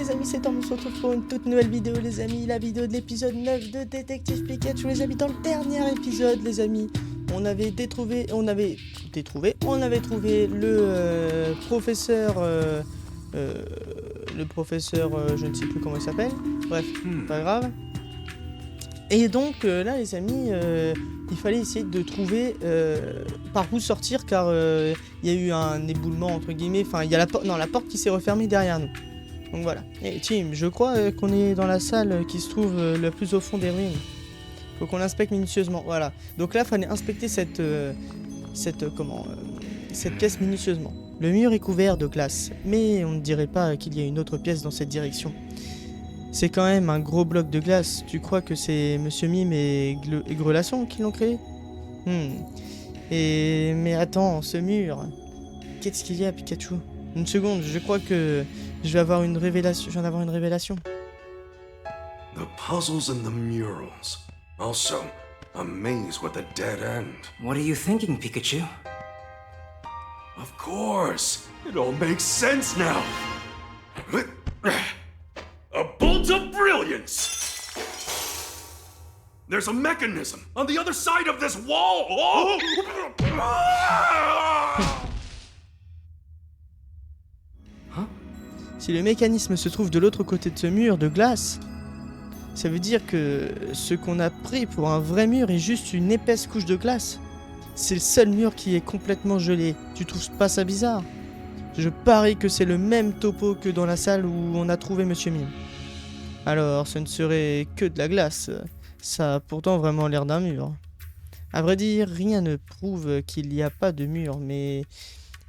les amis, c'est Tom, on se retrouve pour une toute nouvelle vidéo les amis, la vidéo de l'épisode 9 de Détective Pikachu les amis. Dans le dernier épisode les amis, on avait trouvé le professeur, je ne sais plus comment il s'appelle, bref, pas grave. Et donc là les amis, il fallait essayer de trouver par où sortir car il y a eu un éboulement entre guillemets, enfin il y a la porte qui s'est refermée derrière nous. Donc voilà. Et Tim, je crois qu'on est dans la salle qui se trouve le plus au fond des ruines. Faut qu'on l'inspecte minutieusement, voilà. Donc là il fallait inspecter cette pièce minutieusement. Le mur est couvert de glace, mais on ne dirait pas qu'il y a une autre pièce dans cette direction. C'est quand même un gros bloc de glace. Tu crois que c'est Monsieur Mime et Grelasson qui l'ont créé? Mais attends, ce mur. Qu'est-ce qu'il y a, Pikachu? Une seconde, je crois que je vais avoir une révélation. Je viens d'avoir une révélation. The puzzles and the murals. Also, a maze with a dead end. What are you thinking, Pikachu? Of course! It all makes sense now! A bolt of brilliance! There's a mechanism on the other side of this wall! Oh! Si le mécanisme se trouve de l'autre côté de ce mur de glace, ça veut dire que ce qu'on a pris pour un vrai mur est juste une épaisse couche de glace. C'est le seul mur qui est complètement gelé. Tu trouves pas ça bizarre? Je parie que c'est le même topo que dans la salle où on a trouvé Monsieur Mime. Alors, ce ne serait que de la glace. Ça a pourtant vraiment l'air d'un mur. À vrai dire, rien ne prouve qu'il n'y a pas de mur, mais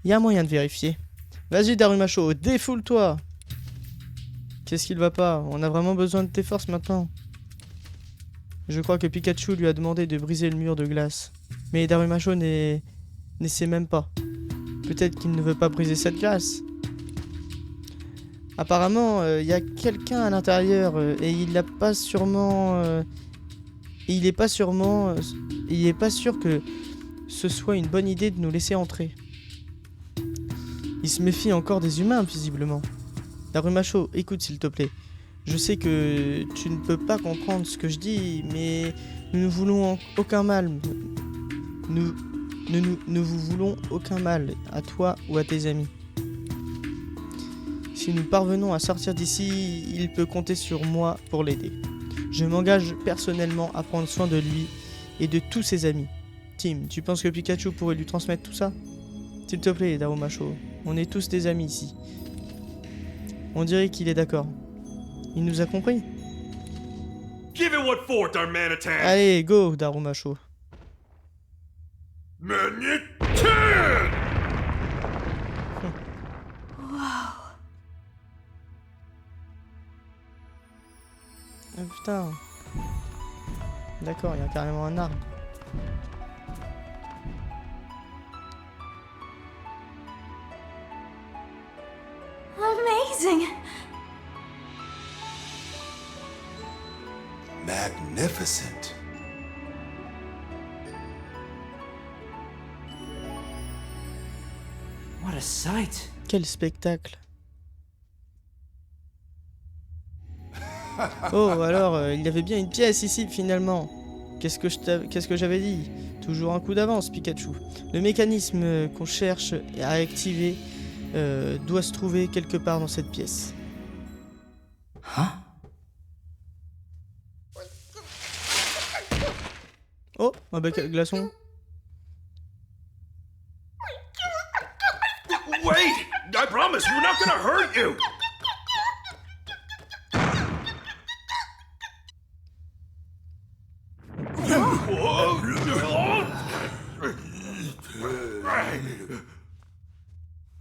il y a moyen de vérifier. Vas-y Darumacho, défoule-toi! Qu'est-ce qu'il va pas? On a vraiment besoin de tes forces maintenant. Je crois que Pikachu lui a demandé de briser le mur de glace. Mais Darumacho n'essaie même pas. Peut-être qu'il ne veut pas briser cette glace. Apparemment, il y a quelqu'un à l'intérieur et il n'est pas sûr que ce soit une bonne idée de nous laisser entrer. Il se méfie encore des humains, visiblement. Darumacho, écoute s'il te plaît. Je sais que tu ne peux pas comprendre ce que je dis, mais nous ne voulons aucun mal. Nous vous voulons aucun mal, à toi ou à tes amis. Si nous parvenons à sortir d'ici, il peut compter sur moi pour l'aider. Je m'engage personnellement à prendre soin de lui et de tous ses amis. Tim, tu penses que Pikachu pourrait lui transmettre tout ça? S'il te plaît, Darumacho, on est tous des amis ici. On dirait qu'il est d'accord. Il nous a compris. Give it what for, Darmanitan! Allez, go, Darumacho. Manitan! Ah putain. D'accord, il y a carrément un arbre. Amazing! Magnificent. What a sight. Quel spectacle. Oh, alors, il y avait bien une pièce ici, finalement. Qu'est-ce que j'avais dit? Toujours un coup d'avance, Pikachu. Le mécanisme qu'on cherche à activer doit se trouver quelque part dans cette pièce. Huh? Oh, un bec à glaçon. Wait! I promise we're not gonna hurt you!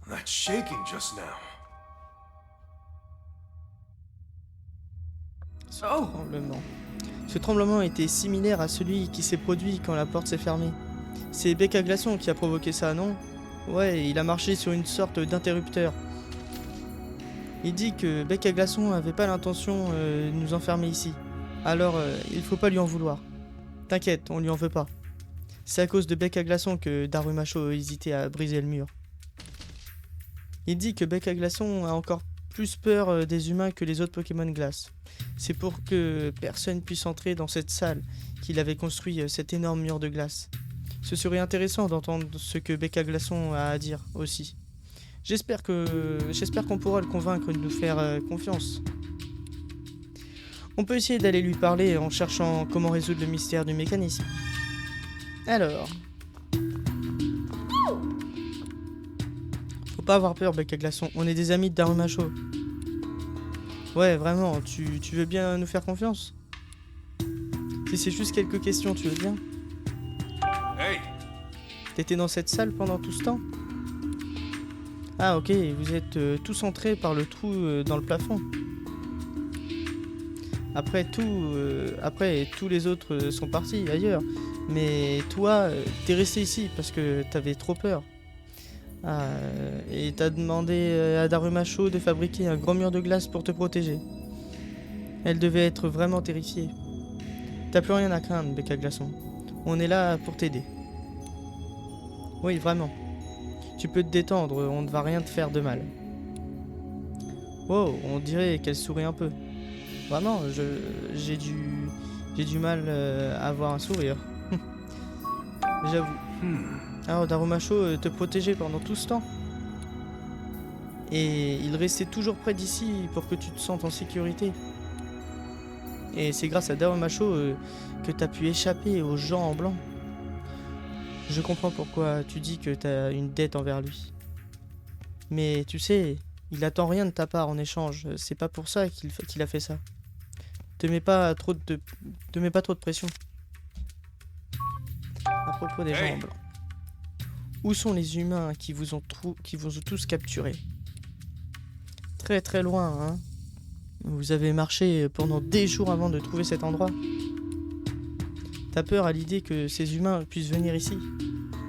That's shaking just now. Oh! Tremblement. Ce tremblement était similaire à celui qui s'est produit quand la porte s'est fermée. C'est Bec à glaçon qui a provoqué ça, non? Ouais, il a marché sur une sorte d'interrupteur. Il dit que Bec à glaçon avait pas l'intention de nous enfermer ici. Alors, il faut pas lui en vouloir. T'inquiète, on lui en veut pas. C'est à cause de Bec à glaçon que Darumacho hésitait à briser le mur. Il dit que Bec à glaçon a encore plus peur des humains que les autres Pokémon glace. C'est pour que personne puisse entrer dans cette salle qu'il avait construit cet énorme mur de glace. Ce serait intéressant d'entendre ce que Becca Glaçon a à dire aussi. J'espère qu'on pourra le convaincre de nous faire confiance. On peut essayer d'aller lui parler en cherchant comment résoudre le mystère du mécanisme. Alors... Faut pas avoir peur, Becca Glaçon. On est des amis de Darumacho. Ouais, vraiment, tu veux bien nous faire confiance? Si c'est juste quelques questions, tu veux bien? Hey, T'étais dans cette salle pendant tout ce temps? Ah ok, vous êtes tous entrés par le trou dans le plafond. Après, tous les autres sont partis ailleurs. Mais toi, t'es resté ici parce que t'avais trop peur. Ah, et t'as demandé à Darumacho de fabriquer un grand mur de glace pour te protéger. Elle devait être vraiment terrifiée. T'as plus rien à craindre, Becca Glaçon. On est là pour t'aider. Oui, vraiment. Tu peux te détendre, on ne va rien te faire de mal. Wow, on dirait qu'elle sourit un peu. Vraiment, j'ai du mal à avoir un sourire. J'avoue. Alors Darumacho te protégeait pendant tout ce temps. Et il restait toujours près d'ici pour que tu te sentes en sécurité. Et c'est grâce à Darumacho que t'as pu échapper aux gens en blanc. Je comprends pourquoi tu dis que t'as une dette envers lui. Mais tu sais, il attend rien de ta part en échange. C'est pas pour ça qu'il a fait ça. Te mets pas trop de pression. À propos des gens en blanc. Où sont les humains qui vous ont tous capturés? Très très loin, hein. Vous avez marché pendant des jours avant de trouver cet endroit. T'as peur à l'idée que ces humains puissent venir ici?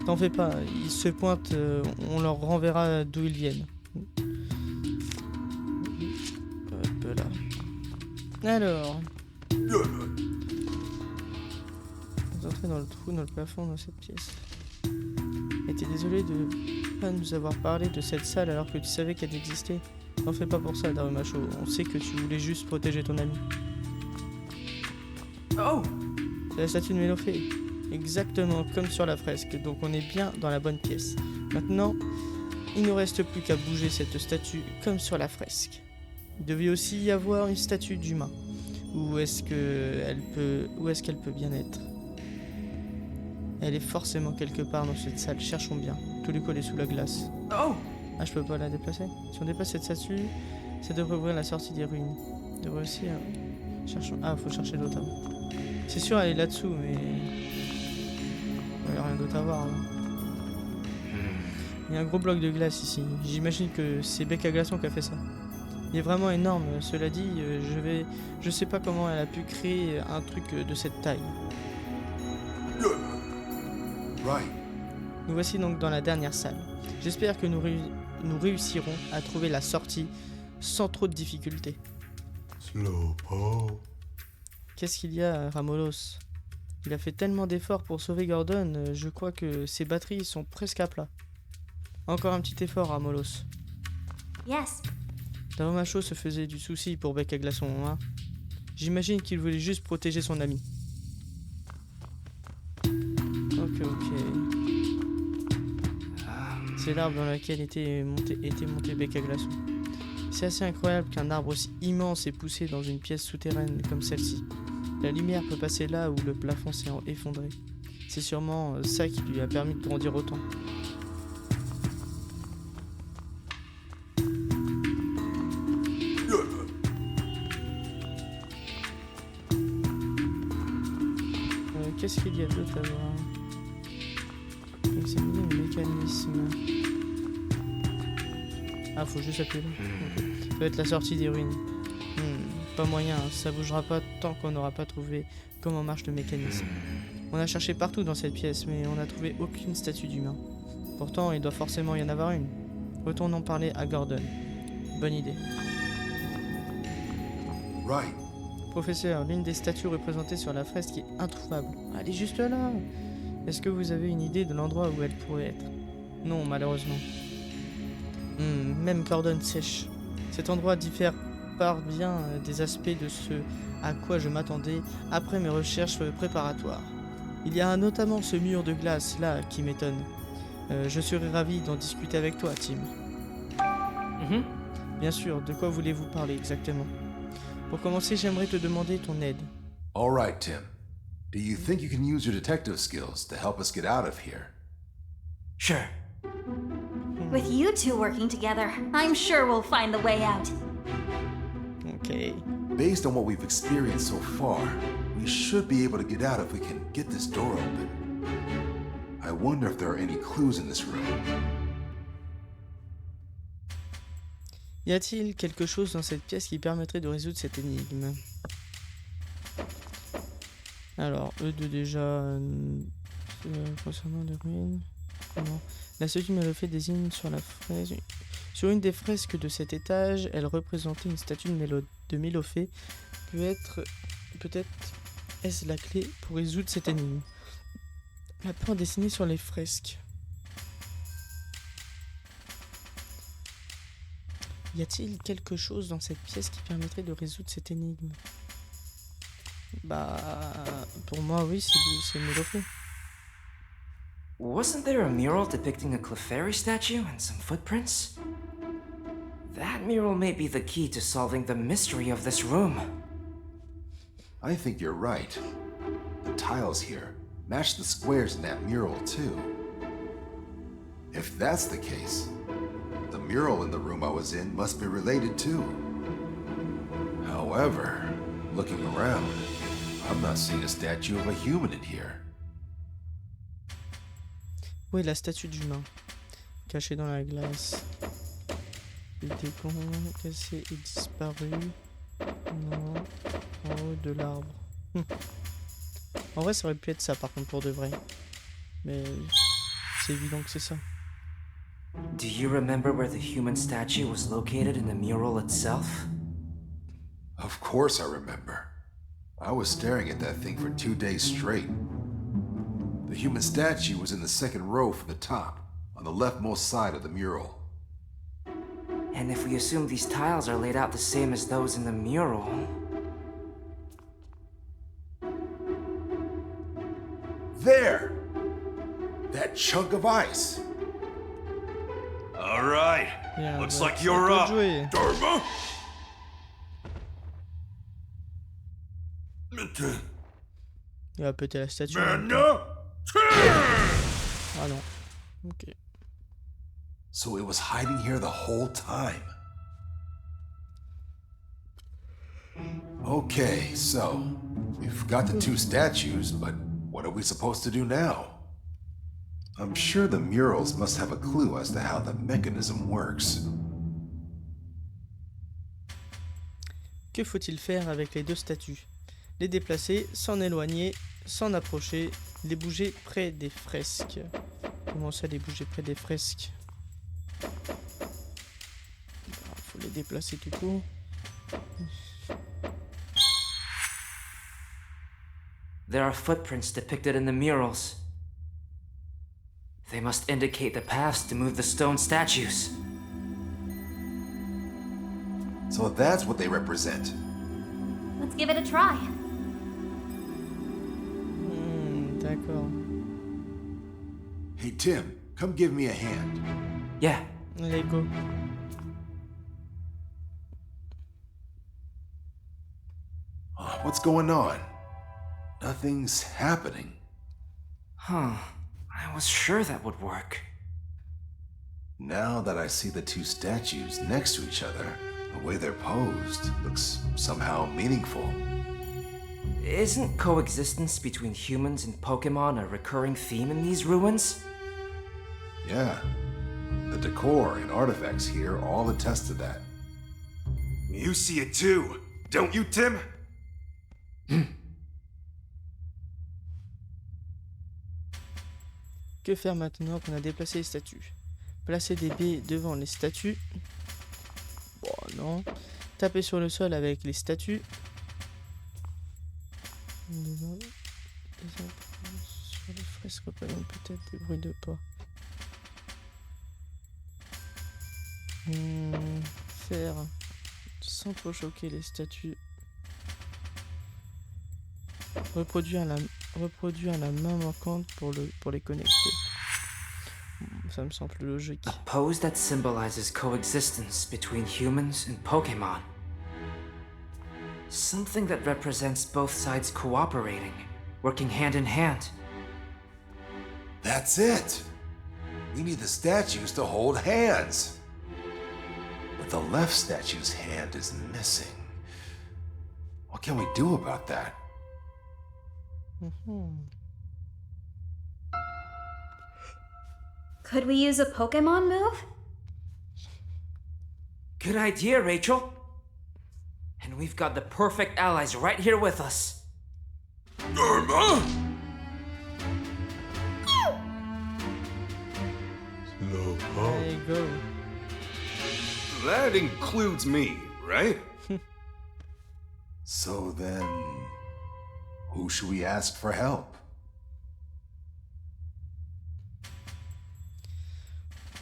T'en fais pas, ils se pointent, on leur renverra d'où ils viennent. Hop là. Alors... Vous entrez dans le trou, dans le plafond, dans cette pièce. Et t'es désolé de pas nous avoir parlé de cette salle alors que tu savais qu'elle existait. T'en fais pas pour ça, Darumacho. On sait que tu voulais juste protéger ton ami. Oh! C'est la statue de Mélofée. Exactement comme sur la fresque, donc on est bien dans la bonne pièce. Maintenant, il ne reste plus qu'à bouger cette statue comme sur la fresque. Il devait aussi y avoir une statue d'humain. Où est-ce qu'elle peut bien être? Elle est forcément quelque part dans cette salle, cherchons bien. Tous les collés sous la glace. Oh! Ah, je peux pas la déplacer? Si on déplace cette statue, ça devrait ouvrir la sortie des ruines. Il devrait aussi... cherchons... Ah, faut chercher l'autre avant. C'est sûr, elle est là-dessous, mais... Il n'y a rien d'autre à voir. Là. Il y a un gros bloc de glace ici. J'imagine que c'est Becca Glaçon qui a fait ça. Il est vraiment énorme. Cela dit, je sais pas comment elle a pu créer un truc de cette taille. right. Nous voici donc dans la dernière salle. J'espère que nous réussirons à trouver la sortie sans trop de difficultés. Slowpoke. Qu'est-ce qu'il y a, Ramolos? Il a fait tellement d'efforts pour sauver Gordon, je crois que ses batteries sont presque à plat. Encore un petit effort, Ramolos. Yes. Darumacho se faisait du souci pour Becca Glaçon, hein. J'imagine qu'il voulait juste protéger son ami. Ok. C'est l'arbre dans lequel était monté Becca Glaçon. C'est assez incroyable qu'un arbre aussi immense ait poussé dans une pièce souterraine comme celle-ci. La lumière peut passer là où le plafond s'est effondré. C'est sûrement ça qui lui a permis de grandir autant. Qu'est-ce qu'il y a d'autre à voir? Examiner le mécanisme. Ah, faut juste appuyer là. Okay. Ça va être la sortie des ruines. Pas moyen, ça bougera pas tant qu'on n'aura pas trouvé comment marche le mécanisme. On a cherché partout dans cette pièce, mais on n'a trouvé aucune statue d'humain. Pourtant, il doit forcément y en avoir une. Retournons parler à Gordon. Bonne idée. Right. Professeur, l'une des statues représentées sur la fresque est introuvable. Elle est juste là. Est-ce que vous avez une idée de l'endroit où elle pourrait être? Non, malheureusement. Même Gordon sèche. Cet endroit diffère par bien des aspects de ce à quoi je m'attendais après mes recherches préparatoires. Il y a notamment ce mur de glace là qui m'étonne. Je serais ravi d'en discuter avec toi, Tim. Mhm. Bien sûr, de quoi voulez-vous parler exactement? Pour commencer, j'aimerais te demander ton aide. All right, Tim. Do you think you can use your detective skills to help us get out of here? Sure. With you two working together, I'm sure we'll find the way out. Ok. Based on what we've experienced so far, we should be able to get out if we can get this door open. I wonder if there are any clues in this room. Y a-t-il quelque chose dans cette pièce qui permettrait de résoudre cette énigme? Alors, eux deux déjà... concernant les ruines... Non. La statue Mélofée désigne sur la fresque... Sur une des fresques de cet étage, elle représentait une statue de Mélofée. Peut-être est-ce la clé pour résoudre cette énigme. La peur dessinée sur les fresques. Y a-t-il quelque chose dans cette pièce qui permettrait de résoudre cette énigme? Bah, pour moi, oui, c'est Mélofée. Wasn't there a mural depicting a Clefairy statue and some footprints? That mural may be the key to solving the mystery of this room. I think you're right. The tiles here match the squares in that mural, too. If that's the case, the mural in the room I was in must be related too. However, looking around, I'm not seeing a statue of a human in here. Oui, la statue d'humain, cachée dans la glace. Le décon cassé et disparu. Non, en haut de l'arbre. En vrai, ça aurait pu être ça, par contre, pour de vrai. Mais c'est évident que c'est ça. Do you remember where the human statue was located in the mural itself? Of course I remember. I was staring at that thing for 2 days straight. The human statue was in the second row from the top, on the leftmost side of the mural. And if we assume these tiles are laid out the same as those in the mural... There! That chunk of ice! All right. Yeah, Looks bah, like c'est you're à up, toi de jouer. Dharma. Il va péter la statue. Manna. Ah non. Ok. So it was hiding here the whole time. Okay, so we've got the 2 statues, but what are we supposed to do now? I'm sure the murals must have a clue as to how the mechanism works. Que faut-il faire avec les 2 statues? Les déplacer, s'en éloigner, s'en approcher, les bouger près des fresques. Comment ça, les bouger près des fresques? Faut les déplacer tout court. There are footprints depicted in the murals. They must indicate the paths to move the stone statues. So that's what they represent. Let's give it a try. D'accord. Hey Tim, come give me a hand. Yeah, Allez, go. What's going on? Nothing's happening. huh. I was sure that would work. Now that I see the 2 statues next to each other, the way they're posed looks somehow meaningful. Isn't coexistence between humans and Pokemon a recurring theme in these ruins? Yeah. The decor and artifacts here all attest to that. You see it too, don't you, Tim? Que faire maintenant qu'on a déplacé les statues? Placer des baies devant les statues. Bon, non. Taper sur le sol avec les statues. Sur les fresques représentent peut-être des bruits de pas. Faire sans trop choquer les statues. Reproduire la main manquante pour les connecter. Ça me semble logique. A pose that symbolizes coexistence between humans and Pokemon. Something that represents both sides cooperating, working hand in hand. That's it! We need the statues to hold hands. But the left statue's hand is missing. What can we do about that? Could we use a Pokemon move? Good idea, Rachel. And we've got the perfect allies right here with us. There you go. That includes me, right? So then, who should we ask for help?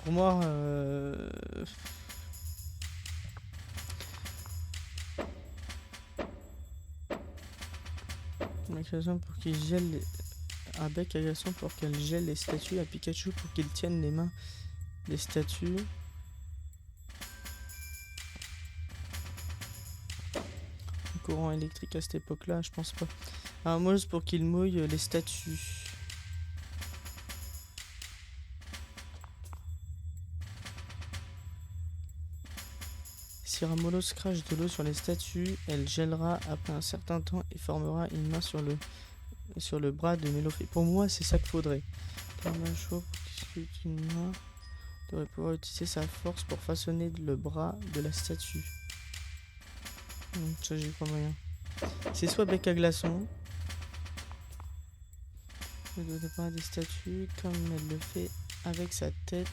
Pour moi, une accusation pour qu'il gèle un bec agaçant pour qu'elle gèle les statues, à Pikachu pour qu'il tienne les mains des statues. Un courant électrique à cette époque-là, je pense pas. Un Mouse pour qu'il mouille les statues. Si Ramolos crache de l'eau sur les statues, elle gèlera après un certain temps et formera une main sur le bras de Melofée. Pour moi, c'est ça qu'il faudrait. Un chaud pour qu'il ait une main devrait pouvoir utiliser sa force pour façonner le bras de la statue. Ça, j'ai pas moyen. C'est soit bec à glaçon. Ne donnez pas des statues comme elle le fait avec sa tête.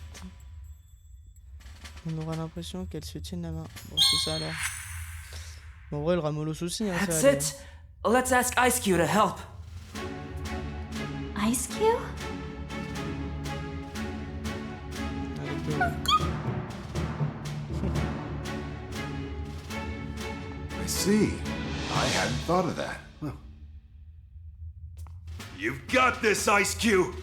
On aura l'impression qu'elle se tienne la main. Bon, c'est ça alors. Bon, en vrai, le Ramolos aussi. Hein, That's ça allait, it. Let's ask Ice-Cube to help. Ice Cube? hein. I see. I hadn't thought of that. Huh. You've got this, Ice Cube!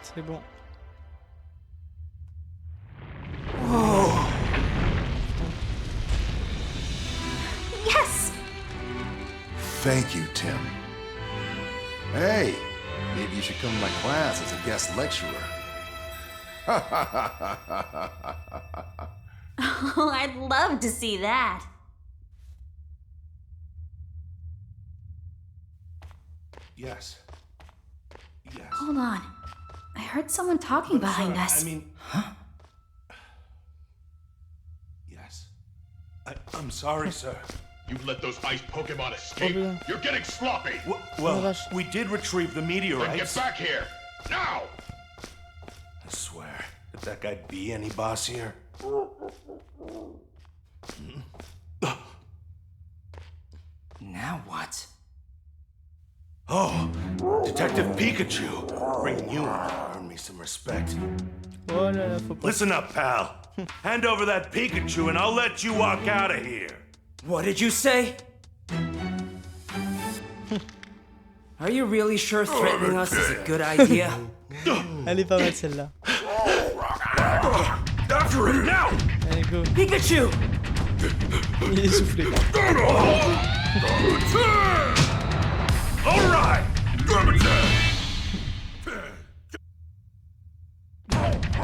C'est bon. Yes! Thank you, Tim. Hey, maybe you should come to my class as a guest lecturer. Oh, I'd love to see that. Yes. Yes. Hold on. I heard someone talking behind Sorry, us. I mean, yes. I'm sorry, sir. You've let those ice Pokemon Oh, escape. bien. You're getting sloppy. Well, vache. we did retrieve the Then meteorites. get back here now. I swear, could that guy be any bossier? Now what? Oh, Detective Pikachu. Bringing you in to earn me some respect. Oh là là, faut pas. Listen up, pal. Hand over that Pikachu and I'll let you walk out of here. What did you say? Are you really sure threatening us is a good idea? Elle est pas mal celle-là. After him now! Allez, go. Pikachu! Il est essoufflé. All right!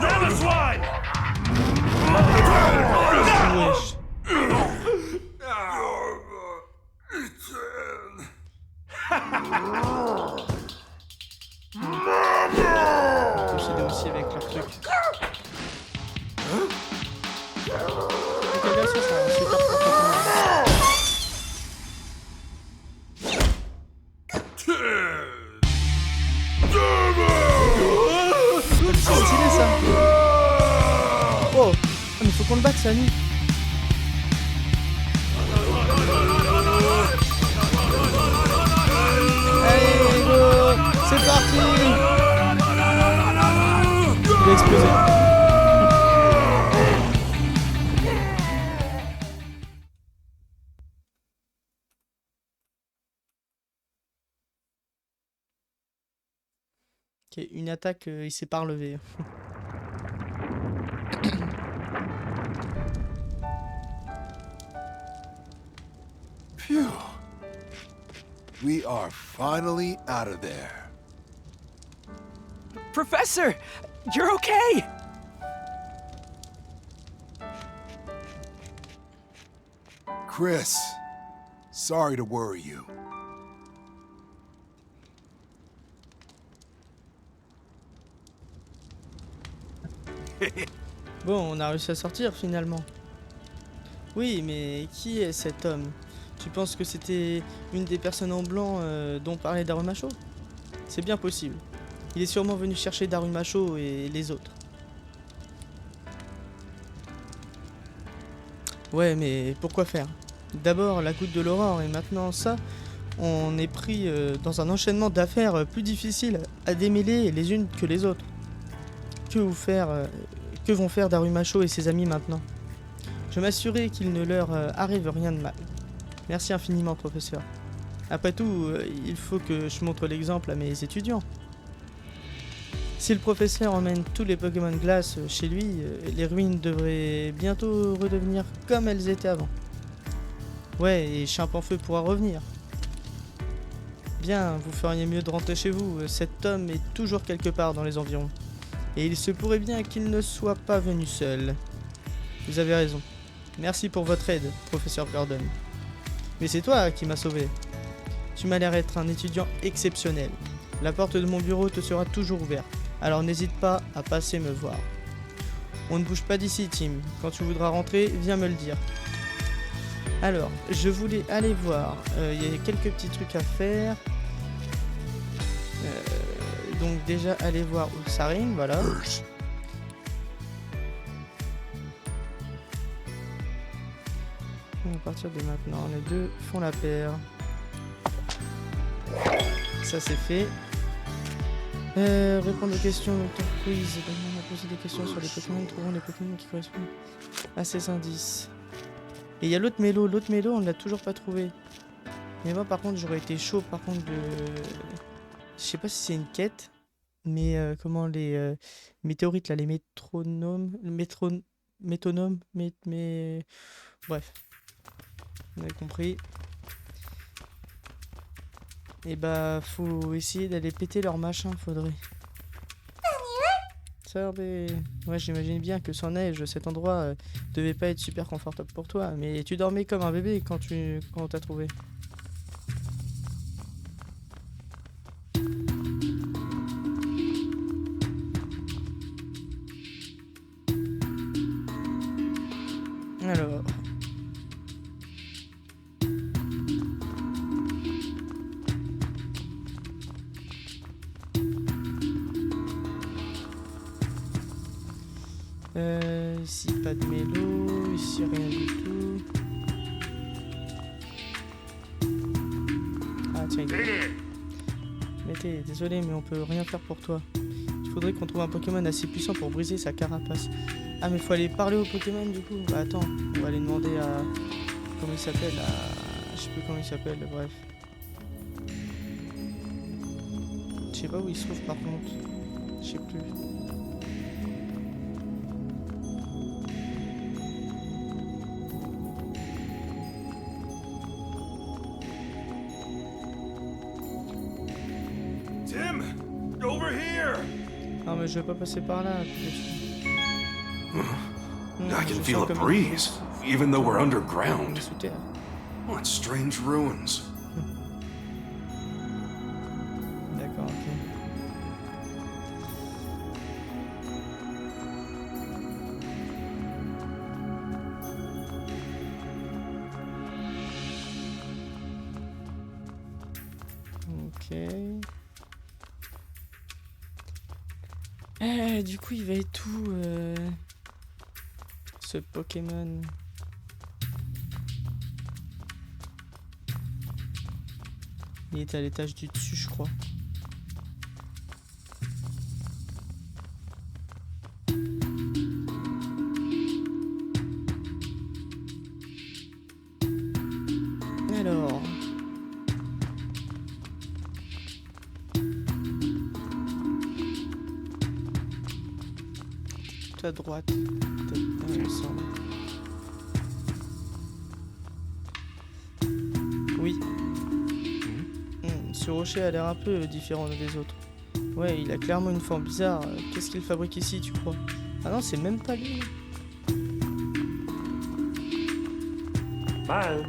Down the slide! Wesh. Toucher aussi avec leur truc. Ok, là, ça, c'est un super Pokémon. C'est stylé ça. Oh, mais faut qu'on le batte, ça, lui. exploser. Ok, une attaque, il s'est pas relevé. Phew. We are finally out of there. Professor, you're okay. Chris, sorry to worry you. Bon, on a réussi à sortir finalement. Oui, mais qui est cet homme? Tu penses que c'était une des personnes en blanc dont parlait Darumacho? C'est bien possible. Il est sûrement venu chercher Darumacho et les autres. Ouais, mais pourquoi faire? D'abord la goutte de l'aurore et maintenant ça, on est pris dans un enchaînement d'affaires plus difficiles à démêler les unes que les autres. Que vont faire Darumacho et ses amis maintenant? Je m'assurer qu'il ne leur arrive rien de mal. Merci infiniment, professeur. Après tout, il faut que je montre l'exemple à mes étudiants. Si le professeur emmène tous les Pokémon glace chez lui, les ruines devraient bientôt redevenir comme elles étaient avant. Ouais, et Chimpanfeu pourra revenir. Bien, vous feriez mieux de rentrer chez vous. Cet homme est toujours quelque part dans les environs. Et il se pourrait bien qu'il ne soit pas venu seul. Vous avez raison. Merci pour votre aide, professeur Gordon. Mais c'est toi qui m'as sauvé. Tu m'as l'air être un étudiant exceptionnel. La porte de mon bureau te sera toujours ouverte. Alors n'hésite pas à passer me voir. On ne bouge pas d'ici, Tim. Quand tu voudras rentrer, viens me le dire. Alors, je voulais aller voir. Il y a quelques petits trucs à faire. Donc déjà, aller voir Ursaring, voilà. À partir de maintenant, les deux font la paire. Ça c'est fait. Répondre aux questions Dr. Quiz. On a posé des questions sur les Pokémon. Trouvons les Pokémon qui correspondent à ces indices. Et il y a l'autre mélo. L'autre mélo, on ne l'a toujours pas trouvé. Mais moi, par contre, j'aurais été chaud. Par contre, de. Je sais pas si c'est une quête. Mais comment les météorites, là, les métronomes. Métonomes. Bref. Vous avez compris. Et bah, faut essayer d'aller péter leur machin, faudrait. Ça, ouais, j'imagine bien que sans neige, cet endroit devait pas être super confortable pour toi. Mais tu dormais comme un bébé quand on t'a trouvé. Alors. Ici pas de mélo, ici rien du tout. Ah tiens, Mété, désolé mais on peut rien faire pour toi. Il faudrait qu'on trouve un Pokémon assez puissant pour briser sa carapace. Ah mais faut aller parler au Pokémon du coup. Bah attends, on va aller demander à... Comment il s'appelle Je sais plus comment il s'appelle, bref. Je sais pas où il se trouve par contre. Je sais plus. Non mais je vais pas passer par là. I can feel a breeze, even though we're underground. Sous terre. What strange ruins. D'accord, ok. Ok. Du coup, il va être où ce Pokémon? Il est à l'étage du dessus, je crois. Alors. Tout à droite. Peut-être, il me semble. Oui. Ce rocher a l'air un peu différent des autres. Ouais, il a clairement une forme bizarre. Qu'est-ce qu'il fabrique ici, tu crois? Ah non, c'est même pas lui. Bye.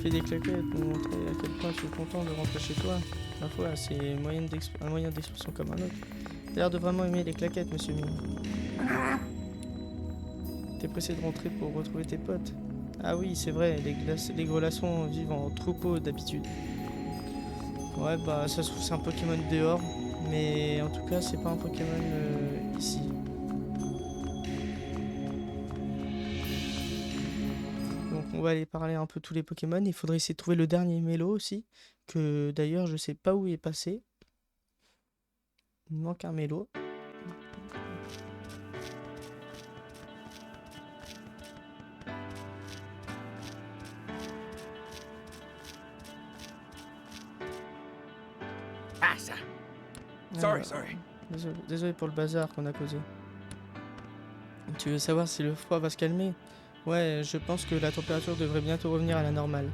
Fais des claquettes pour montrer à quel point tu es content de rentrer chez toi. Ma foi, c'est un moyen d'expression comme un autre. T'as l'air de vraiment aimer les claquettes, monsieur Ming. T'es pressé de rentrer pour retrouver tes potes. Ah oui, c'est vrai, les grellassons vivent en troupeau d'habitude. Ouais, bah ça se trouve c'est un Pokémon dehors, mais en tout cas c'est pas un Pokémon ici. Donc on va aller parler un peu tous les Pokémon. Il faudrait essayer de trouver le dernier Mélo aussi, que d'ailleurs je sais pas où il est passé. Il me manque un Mélo. Ah, ça. Sorry. Désolé pour le bazar qu'on a causé. Tu veux savoir si le froid va se calmer? Ouais, je pense que la température devrait bientôt revenir à la normale.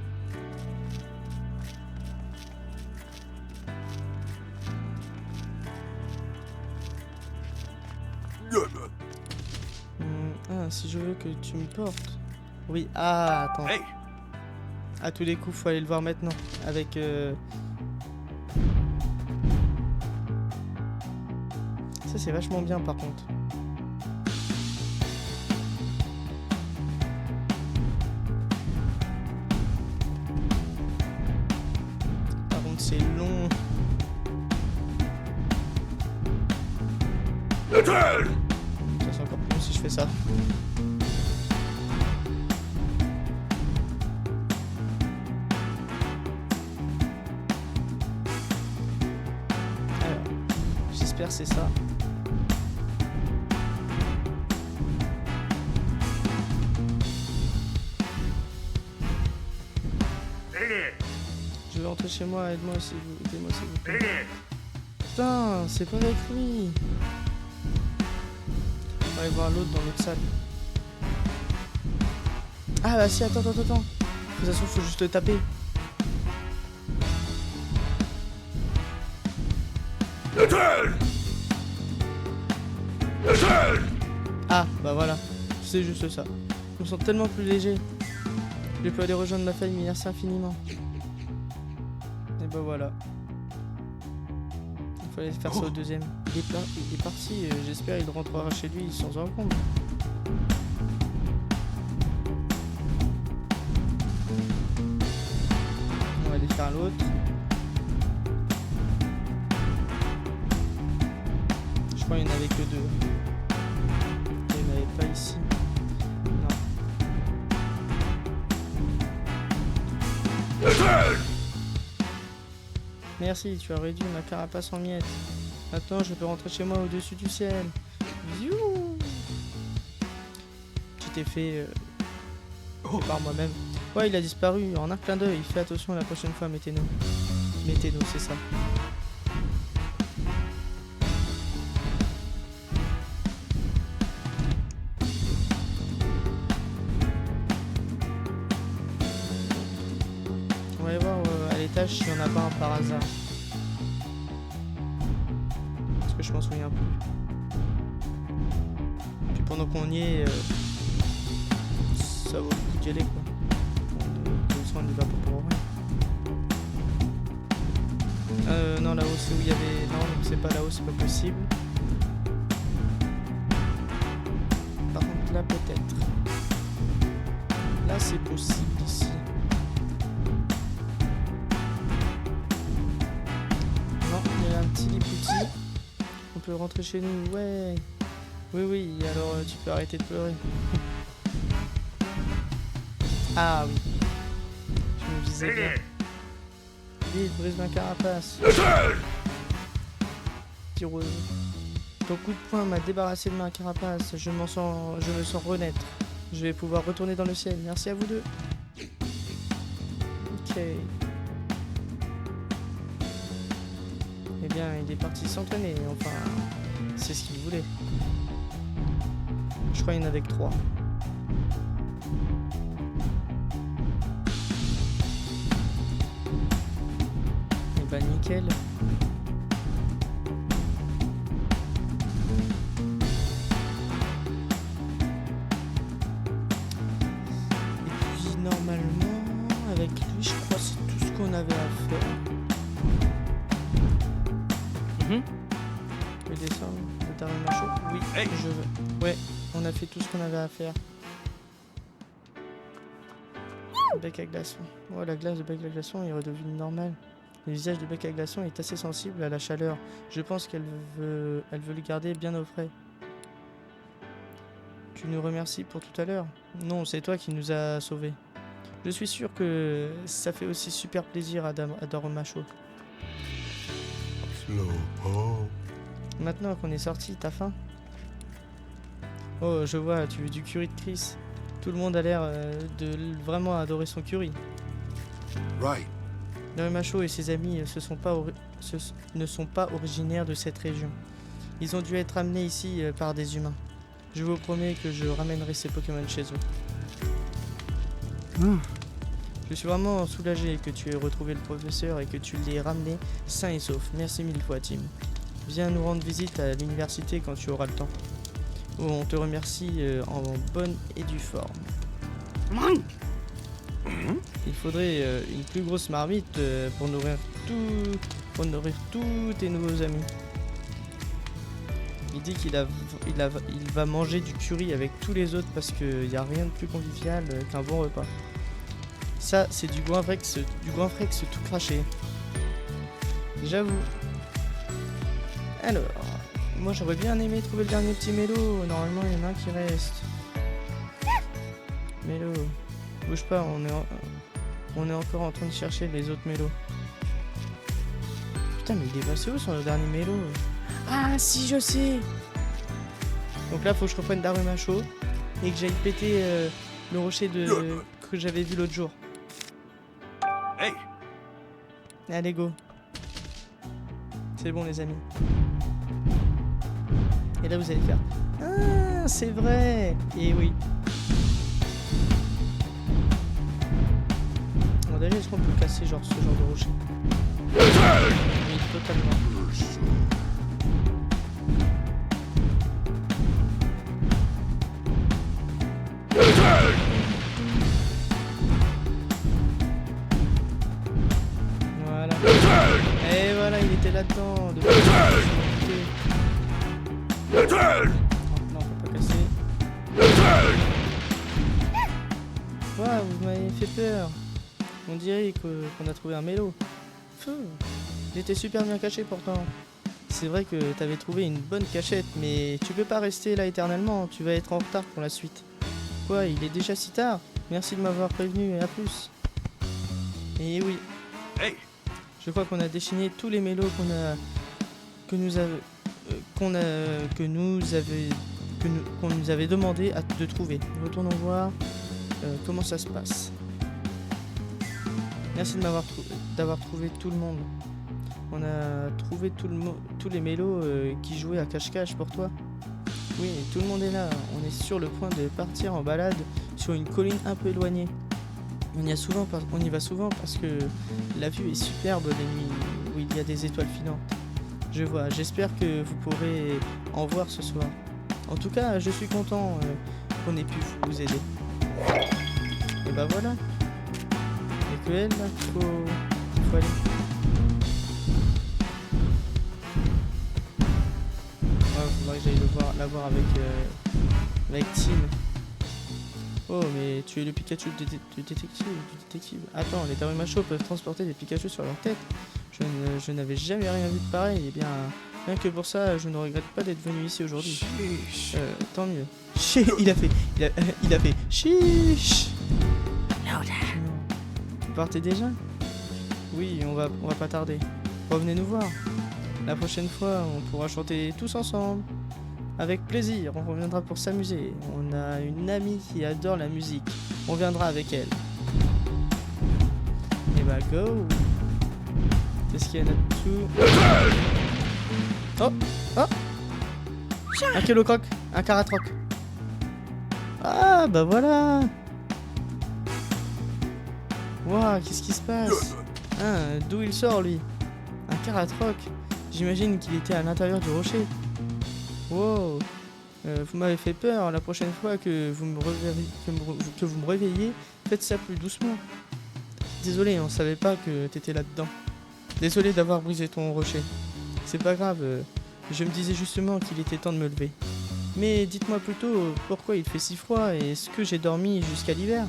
Si je veux que tu me portes. Oui, ah, attends. Hey. À tous les coups, faut aller le voir maintenant. Avec... Ça, c'est vachement bien, par contre. Par contre, c'est long. Ça, c'est encore plus long si je fais ça. Alors, j'espère que c'est ça. Je vais rentrer chez moi, aidez-moi s'il vous plaît. Putain, c'est pas avec lui. On va aller voir l'autre dans l'autre salle. Ah bah si, attends. De toute façon, faut juste le taper. Ah bah voilà, c'est juste ça. Je me sens tellement plus léger. Je peux aller rejoindre ma famille, merci infiniment. Et bah voilà. Il fallait faire ça au deuxième. Il est parti, j'espère qu'il rentrera chez lui sans encombre. On va aller faire l'autre. Je crois qu'il n'y en avait que deux. Il n'y en avait pas ici. Non. Merci, tu as réduit ma carapace en miettes. Maintenant, je peux rentrer chez moi au-dessus du ciel. Youhou. Tu t'es fait par moi-même. Ouais, il a disparu en un clin d'œil. Fais attention la prochaine fois, mettez-nous. Mettez-nous, c'est ça. On va aller voir à l'étage s'il n'y en a pas un par hasard. Parce que je m'en souviens plus. Puis pendant qu'on y est, ça vaut le coup d'y aller quoi. Comme ça on n'y va pas pour rien. Non, là-haut c'est où il y avait... Non, donc c'est pas là-haut, c'est pas possible. Par contre là peut-être. Là c'est possible ici. Non, il y a un petit lit petit. On peut rentrer chez nous, ouais. Oui, alors tu peux arrêter de pleurer. Ah oui. Je me disais bien. Vite, brise ma carapace. Tireuse. Ton coup de poing m'a débarrassé de ma carapace. Je me sens renaître. Je vais pouvoir retourner dans le ciel. Merci à vous deux. Ok. Eh bien, il est parti s'entraîner, enfin, c'est ce qu'il voulait. Je crois qu'il y en avait que 3. Et bah nickel. Et puis normalement, avec lui, je crois que c'est tout ce qu'on avait à faire. Le dessin de Daremacho. Oui, Hey. je veux. Ouais, on a fait tout ce qu'on avait à faire. Bec à glaçon. Oh, la glace de bec à glaçon est redevenue normale. Le visage de bec à glaçon est assez sensible à la chaleur. Je pense qu'elle veut le garder bien au frais. Tu nous remercies pour tout à l'heure. Non, c'est toi qui nous as sauvés. Je suis sûr que ça fait aussi super plaisir à Daremacho. Slowpoke. Maintenant qu'on est sorti, t'as faim? Oh, je vois, tu veux du curry de Chris. Tout le monde a l'air de vraiment adorer son curry. Right. Daremacho et ses amis ne sont pas originaires de cette région. Ils ont dû être amenés ici par des humains. Je vous promets que je ramènerai ces Pokémon chez eux. Je suis vraiment soulagé que tu aies retrouvé le professeur et que tu l'aies ramené sain et sauf. Merci 1000 fois, Tim. Viens nous rendre visite à l'université quand tu auras le temps. On te remercie en bonne et due forme. Il faudrait une plus grosse marmite pour nourrir tous tes nouveaux amis. Il dit qu'il va manger du curry avec tous les autres parce qu'il n'y a rien de plus convivial qu'un bon repas. Ça, c'est du Goinfrex tout craché. J'avoue. Alors, moi j'aurais bien aimé trouver le dernier petit mélo. Normalement, il y en a un qui reste. Mélo, bouge pas, on est encore en train de chercher les autres mélos. Putain, mais il est passé où sur le dernier mélo? Ah, si, je sais. Donc là, faut que je reprenne Daremacho et que j'aille péter le rocher que j'avais vu l'autre jour. Hey! Allez, go. C'est bon, les amis. Et là, vous allez faire... Ah, c'est vrai. Et oui. Bon, déjà, est-ce qu'on peut casser genre ce genre de rocher? Oui, totalement. Voilà. Et voilà, il était là-dedans. Non, on peut pas casser. Waouh, vous m'avez fait peur. On dirait qu'on a trouvé un mélo. Feu. Il était super bien caché pourtant. C'est vrai que t'avais trouvé une bonne cachette, mais tu peux pas rester là éternellement. Tu vas être en retard pour la suite. Quoi, il est déjà si tard? Merci de m'avoir prévenu et à plus. Et oui. Hey! Je crois qu'on a déchaîné tous les mélos qu'on nous avait demandé de trouver. Retournons voir comment ça se passe. Merci de d'avoir trouvé tout le monde. On a trouvé tous les mélos qui jouaient à cache-cache pour toi. Oui, tout le monde est là. On est sur le point de partir en balade sur une colline un peu éloignée. On y va souvent parce que la vue est superbe les nuits où il y a des étoiles filantes. Je vois, j'espère que vous pourrez en voir ce soir. En tout cas, je suis content qu'on ait pu vous aider. Et bah voilà. Et que elle, là, faut aller. Ouais, faudrait que j'aille la voir avec Tim. Oh, mais tu es le Pikachu du détective. Attends, les Daremacho peuvent transporter des Pikachu sur leur tête. Je n'avais jamais rien vu de pareil. Eh bien, rien que pour ça, je ne regrette pas d'être venu ici aujourd'hui. Tant mieux. Il a fait chiche. Vous partez déjà? Oui, on va pas tarder. Revenez nous voir. La prochaine fois, on pourra chanter tous ensemble. Avec plaisir, on reviendra pour s'amuser. On a une amie qui adore la musique. On viendra avec elle. Et bah go. Qu'est-ce qu'il y a là-dessous? Oh! Oh! Un Kelocroc, un Karatroc. Ah bah voilà. Waouh, qu'est-ce qui se passe? Ah, d'où il sort lui? Un Karatroc. J'imagine qu'il était à l'intérieur du rocher. Wow. Vous m'avez fait peur. La prochaine fois que vous me réveillez, faites ça plus doucement. Désolé, on savait pas que t'étais là-dedans. Désolé d'avoir brisé ton rocher. C'est pas grave, je me disais justement qu'il était temps de me lever. Mais dites-moi plutôt pourquoi il fait si froid et est-ce que j'ai dormi jusqu'à l'hiver?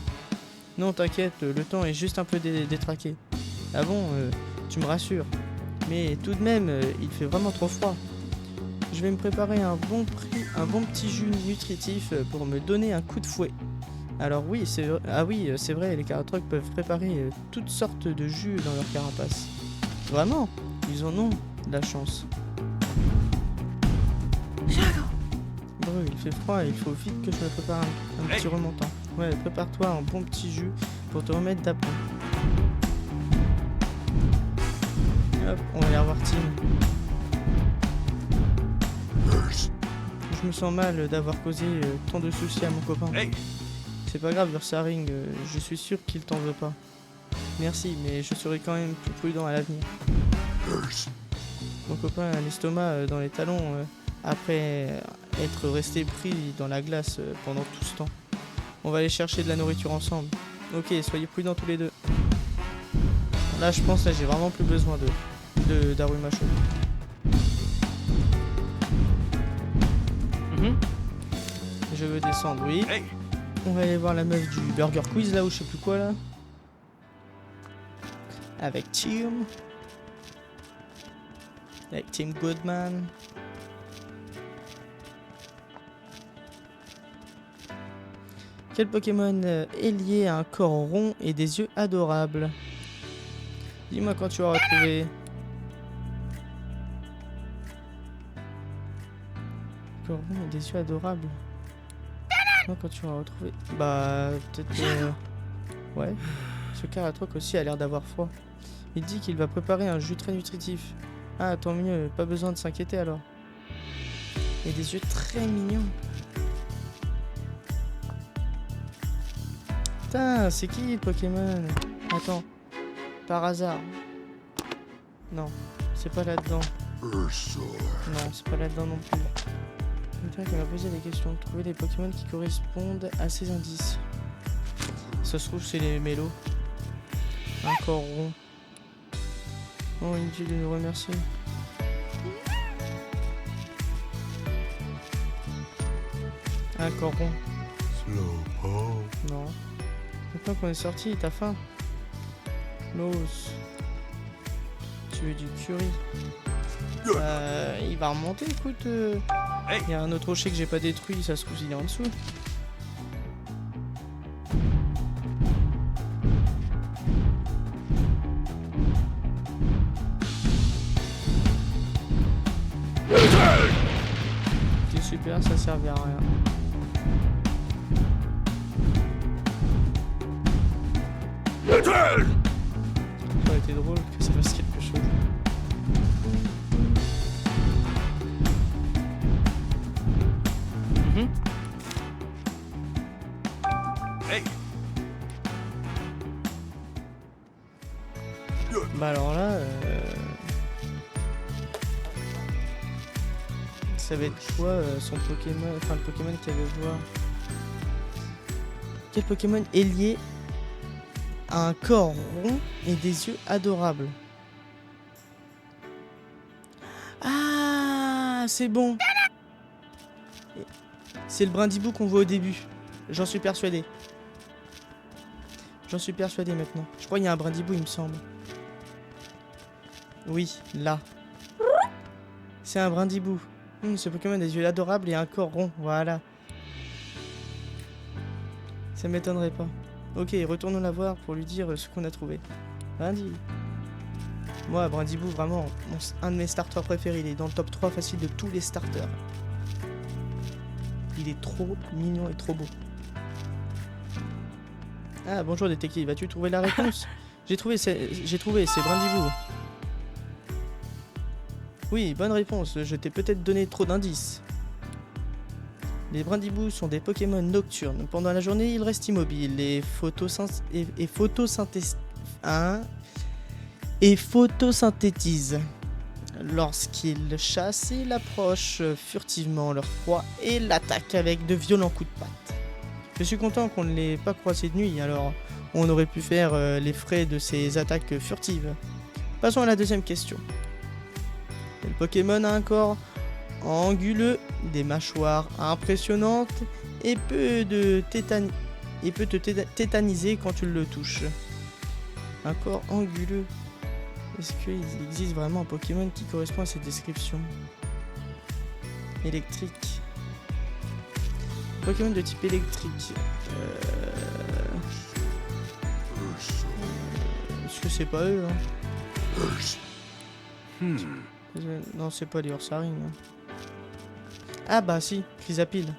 Non, t'inquiète, le temps est juste un peu détraqué. Ah bon, tu me rassures. Mais tout de même, il fait vraiment trop froid. Je vais me préparer un bon petit jus nutritif pour me donner un coup de fouet. Alors oui, c'est vrai, les Karatrocs peuvent préparer toutes sortes de jus dans leur carapace. Vraiment, ils en ont de la chance. Bon, il fait froid et il faut vite que je me prépare un petit remontant. Ouais, prépare-toi un bon petit jus pour te remettre d'aplomb. Hop, on va aller revoir Tim. Je me sens mal d'avoir causé tant de soucis à mon copain. C'est pas grave, Ursaring, je suis sûr qu'il t'en veut pas. Merci, mais je serai quand même plus prudent à l'avenir. Mon copain a l'estomac dans les talons après être resté pris dans la glace pendant tout ce temps. On va aller chercher de la nourriture ensemble. Ok, soyez prudents tous les deux. Là, je pense, j'ai vraiment plus besoin d'Aruma chaude. Je veux descendre, oui. On va aller voir la meuf du Burger Quiz là, ou je sais plus quoi là. Avec Tim. Avec Tim Goodman. Quel Pokémon est lié à un corps rond et des yeux adorables? Dis-moi quand tu auras trouvé. Corps rond et des yeux adorables. Dis-moi quand tu auras retrouvé. Bah, peut-être. Ouais. Ce Karatroc aussi a l'air d'avoir froid. Il dit qu'il va préparer un jus très nutritif. Ah, tant mieux, pas besoin de s'inquiéter alors. Et des yeux très mignons. Putain, c'est qui le Pokémon? Attends, par hasard. Non, c'est pas là-dedans. Non, c'est pas là-dedans non plus. Quelqu'un qui m'a posé des questions. Trouver les Pokémon qui correspondent à ces indices. Ça se trouve, c'est les mélos. Un corps rond. Oh, inutile de nous remercier. Un corps rond. Non. Maintenant qu'on est sorti, t'as faim? L'os. Tu veux du curry? Il va remonter, écoute. Il y a un autre rocher que j'ai pas détruit, ça se trouve il est en dessous. Ok, super, ça servait à rien. Ça aurait été drôle que ça fasse quelque chose. Bah alors là, ça va être quoi son Pokémon, enfin le Pokémon qu'il avait voir. Quel Pokémon est lié à un corps rond et des yeux adorables? Ah, c'est bon. C'est le Brindibou qu'on voit au début. J'en suis persuadé. J'en suis persuadé maintenant. Je crois qu'il y a un Brindibou, il me semble. Oui, là. C'est un Brindibou. Ce Pokémon a des yeux adorables et un corps rond. Voilà. Ça m'étonnerait pas. Ok, retournons la voir pour lui dire ce qu'on a trouvé. Brindibou. Moi, Brindibou, vraiment, un de mes starters préférés. Il est dans le top 3 facile de tous les starters. Il est trop mignon et trop beau. Ah, bonjour détective, as-tu trouvé la réponse? J'ai trouvé, c'est Brindibou. Oui, bonne réponse. Je t'ai peut-être donné trop d'indices. Les Brindibous sont des Pokémon nocturnes. Pendant la journée, ils restent immobiles et photosynthétisent. Lorsqu'ils chassent, ils approchent furtivement leur proie et l'attaquent avec de violents coups de patte. Je suis content qu'on ne l'ait pas croisé de nuit, alors on aurait pu faire les frais de ces attaques furtives. Passons à la deuxième question. Le Pokémon a un corps anguleux, des mâchoires impressionnantes et peut te tétaniser quand tu le touches. Un corps anguleux. Est-ce qu'il existe vraiment un Pokémon qui correspond à cette description? Électrique. Pokémon de type électrique. Est-ce que c'est pas eux hein? Non, c'est pas les Ursaring. Hein. Ah bah si, Chrysapile.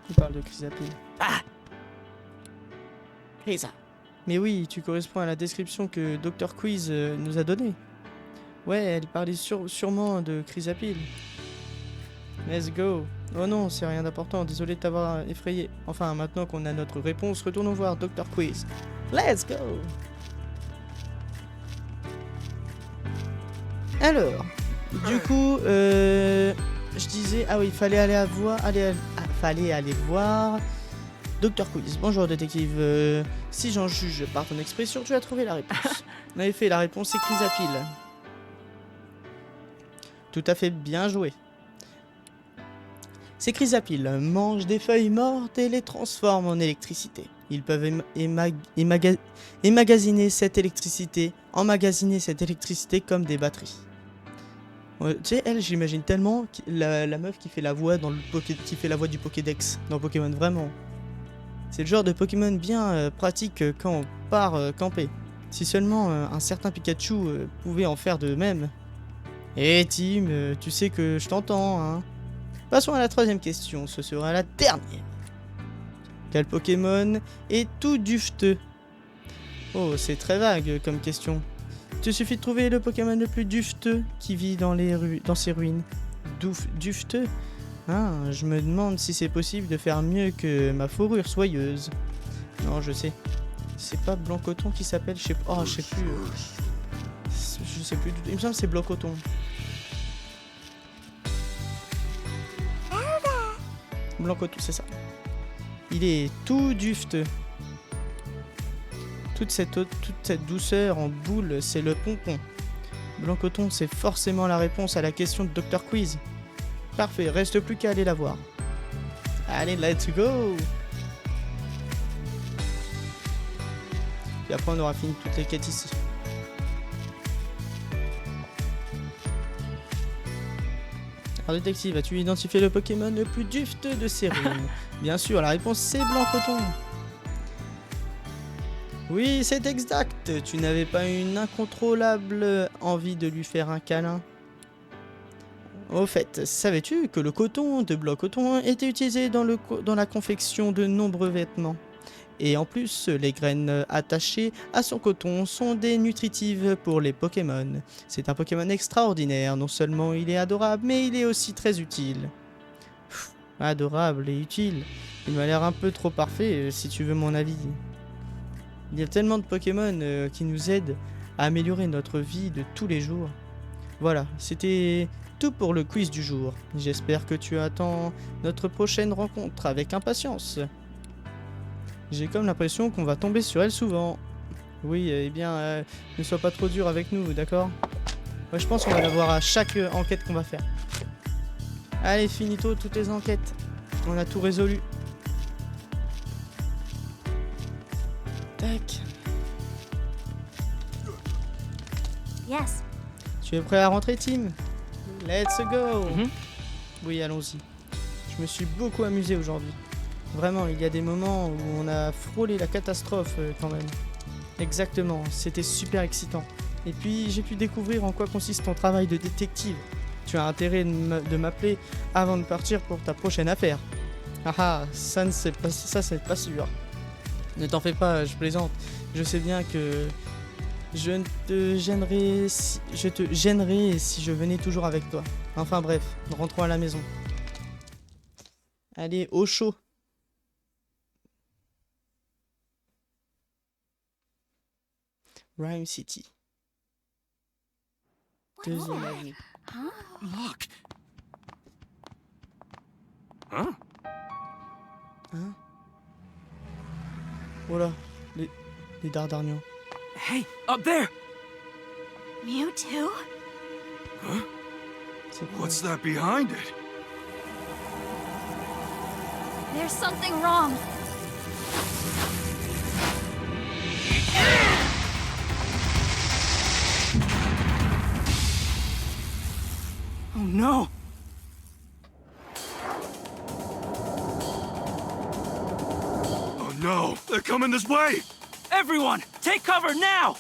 Il parle de Chrysapile. Ah Chrysapile. Mais oui, tu corresponds à la description que Dr. Quiz nous a donnée. Ouais, elle parlait sûrement de Chrysapile. Let's go. Oh non, c'est rien d'important, désolé de t'avoir effrayé. Enfin, maintenant qu'on a notre réponse, retournons voir Dr. Quiz. Let's go. Alors, du coup, je disais, ah oui, fallait aller voir Dr. Quiz. Bonjour détective, si j'en juge par ton expression, tu as trouvé la réponse. En effet, la réponse c'est Chrysapile. Tout à fait bien joué. Ces Chrysapile mangent des feuilles mortes et les transforment en électricité. Ils peuvent emmagasiner cette électricité comme des batteries. Tu sais, elle, j'imagine tellement la meuf qui fait la voix qui fait la voix du Pokédex dans Pokémon, vraiment. C'est le genre de Pokémon bien pratique quand on part camper. Si seulement un certain Pikachu pouvait en faire de même. Eh Tim, tu sais que je t'entends, hein. Passons à la troisième question, ce sera la dernière. Quel Pokémon est tout dufteux? Oh, c'est très vague comme question. Il te suffit de trouver le Pokémon le plus dufteux qui vit dans ces ruines. Dufteux? Ah, je me demande si c'est possible de faire mieux que ma fourrure soyeuse. Non, je sais. C'est pas Blanc-Coton qui s'appelle, je sais plus. Je sais plus. Il me semble que c'est Blanc-Coton. Blanc-Coton, c'est ça. Il est tout dufteux. Toute cette douceur en boule, c'est le pompon. Blanc-Coton, c'est forcément la réponse à la question de Dr. Quiz. Parfait, reste plus qu'à aller la voir. Allez, let's go! Et après, on aura fini toutes les quêtes ici. Alors, détective, as-tu identifié le Pokémon le plus dufteux de ces ruines? Bien sûr, la réponse c'est Blanc-Coton. Oui, c'est exact. Tu n'avais pas une incontrôlable envie de lui faire un câlin? Au fait, savais-tu que le coton de Blanc-Coton était utilisé dans la confection de nombreux vêtements? Et en plus, les graines attachées à son coton sont des nutritives pour les Pokémon. C'est un Pokémon extraordinaire, non seulement il est adorable, mais il est aussi très utile. Adorable et utile. Il m'a l'air un peu trop parfait, si tu veux mon avis. Il y a tellement de Pokémon qui nous aident à améliorer notre vie de tous les jours. Voilà, c'était tout pour le quiz du jour. J'espère que tu attends notre prochaine rencontre avec impatience. J'ai comme l'impression qu'on va tomber sur elle souvent. Oui, eh bien, ne sois pas trop dur avec nous, d'accord? Ouais, je pense qu'on va la voir à chaque enquête qu'on va faire. Allez, finito toutes les enquêtes. On a tout résolu. Tac. Yes. Tu es prêt à rentrer, Tim? Let's go. Oui, allons-y. Je me suis beaucoup amusé aujourd'hui. Vraiment, il y a des moments où on a frôlé la catastrophe quand même. Exactement, c'était super excitant. Et puis, j'ai pu découvrir en quoi consiste ton travail de détective. Tu as intérêt de m'appeler avant de partir pour ta prochaine affaire. Ah ah, ça, c'est pas sûr. Ne t'en fais pas, je plaisante. Je sais bien que je te gênerais si je venais toujours avec toi. Enfin bref, rentrons à la maison. Allez, au chaud. Rhyme City. Deuxième avenue. Look. Huh? Hein? Oh là, les Dardarnians. Hey, up there! Mewtwo? C'est quoi? What's that behind it? There's something wrong. Oh no! Oh no! They're coming this way! Everyone, take cover now!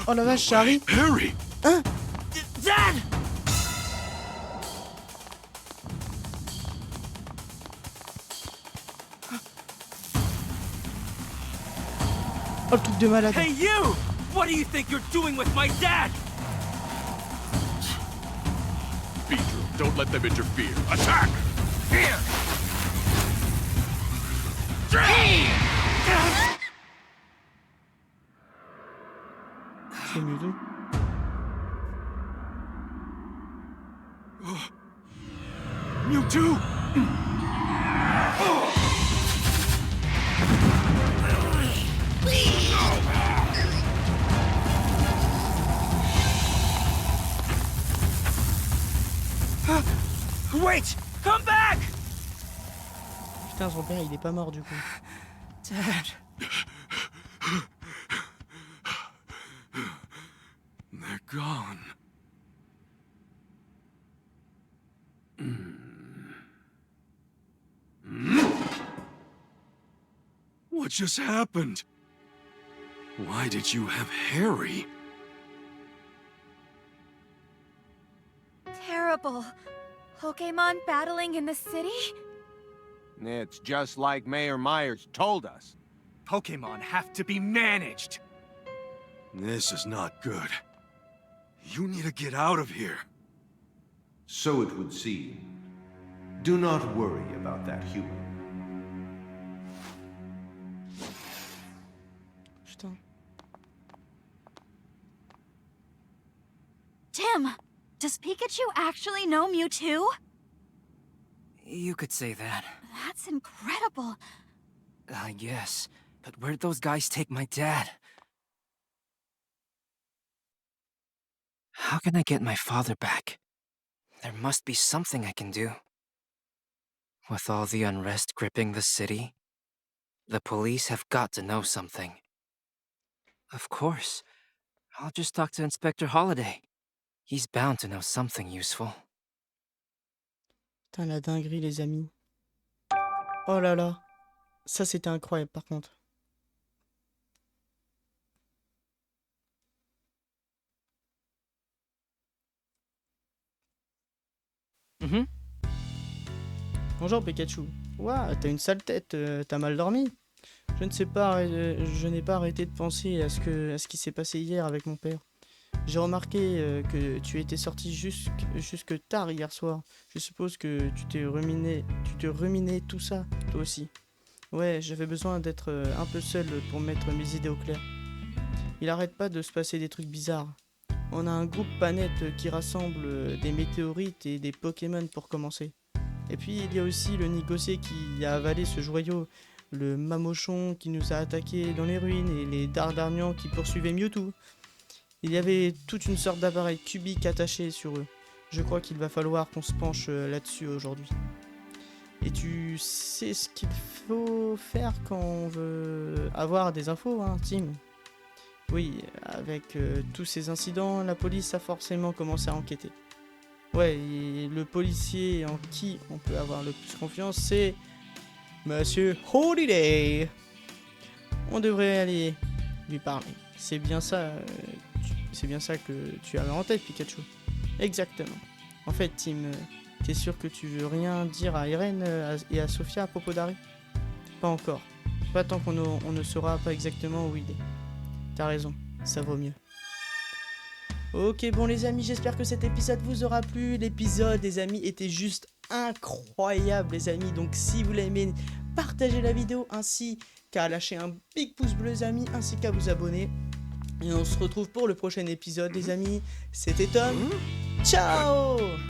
Oh la vache, ça arrive. Harry! Dad! Oh le truc de malade. Hey you! What do you think you're doing with my dad? Beedrill, don't let them interfere. Attack! Here! C'est Mewtwo. Mewtwo! Wait! Come back! Putain, son père, il est pas mort du coup. Dad. They're gone. What just happened? Why did you have Harry? Terrible. Pokemon battling in the city? It's just like Mayor Myers told us. Pokemon have to be managed. This is not good. You need to get out of here. So it would seem. Do not worry about that human. Putain. Tim, does Pikachu actually know Mewtwo? You could say that. That's incredible. I guess. But where'd those guys take my dad? How can I get my father back? There must be something I can do. With all the unrest gripping the city, the police have got to know something. Of course. I'll just talk to Inspector Holliday. He's bound to know something useful. Putain, la dinguerie, les amis. Oh là là. Ça, c'était incroyable, par contre. Bonjour, Pikachu. Ouah, t'as une sale tête, t'as mal dormi? Je ne sais pas, je n'ai pas arrêté de penser à ce qui s'est passé hier avec mon père. J'ai remarqué que tu étais sorti jusque tard hier soir. Je suppose que tu te ruminais tout ça, toi aussi. Ouais, j'avais besoin d'être un peu seul pour mettre mes idées au clair. Il arrête pas de se passer des trucs bizarres. On a un groupe Panette qui rassemble des météorites et des Pokémon pour commencer. Et puis il y a aussi le négocier qui a avalé ce joyau, le Mamochon qui nous a attaqués dans les ruines et les Dardarnians qui poursuivaient Mewtwo. Il y avait toute une sorte d'appareil cubique attaché sur eux. Je crois qu'il va falloir qu'on se penche là-dessus aujourd'hui. Et tu sais ce qu'il faut faire quand on veut avoir des infos, hein, Tim? Oui, avec tous ces incidents, la police a forcément commencé à enquêter. Ouais, et le policier en qui on peut avoir le plus confiance, c'est Monsieur Holiday. On devrait aller lui parler. C'est bien ça, C'est bien ça que tu avais en tête, Pikachu. Exactement. En fait, Tim, t'es sûr que tu veux rien dire à Irene et à Sophia à propos d'Harry? Pas encore. Pas tant qu'on ne saura pas exactement où il est. T'as raison, ça vaut mieux. Ok, bon les amis, j'espère que cet épisode vous aura plu. L'épisode, les amis, était juste incroyable, les amis. Donc si vous l'aimez, partagez la vidéo ainsi qu'à lâcher un big pouce bleu, les amis, ainsi qu'à vous abonner. Et on se retrouve pour le prochain épisode, les amis. C'était Tom. Ciao!